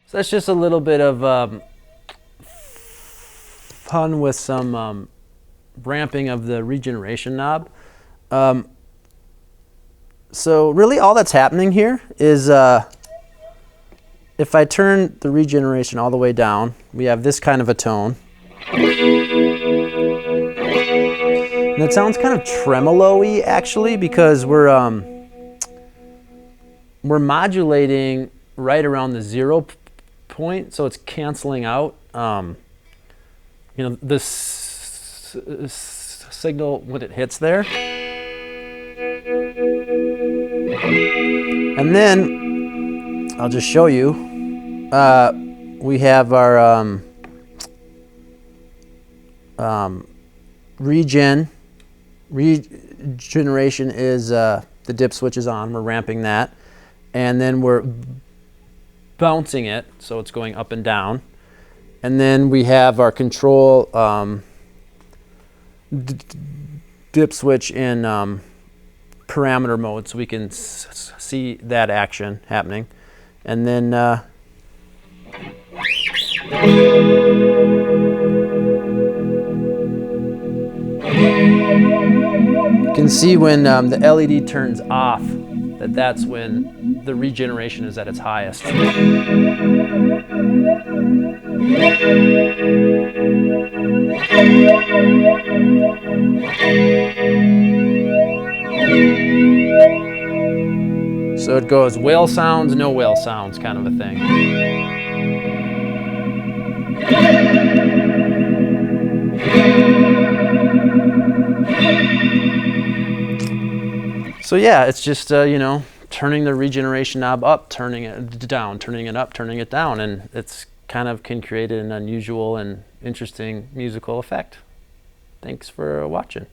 So that's just a little bit of fun with some ramping of the regeneration knob. So really all that's happening here is if I turn the regeneration all the way down, we have this kind of a tone. And it sounds kind of tremolo-y actually, because we're modulating right around the 0 point, so it's canceling out you know, this signal when it hits there. And then I'll just show you, we have our regeneration is the dip switch is on, we're ramping that, and then we're bouncing it, so it's going up and down. And then we have our control dip switch in parameter mode, so we can see that action happening. And then you can see when the LED turns off, that's when the regeneration is at its highest. So it goes whale sounds, no whale sounds kind of a thing. So yeah, it's just, you know, turning the regeneration knob up, turning it down, turning it up, turning it down, and it's kind of can create an unusual and interesting musical effect. Thanks for watching.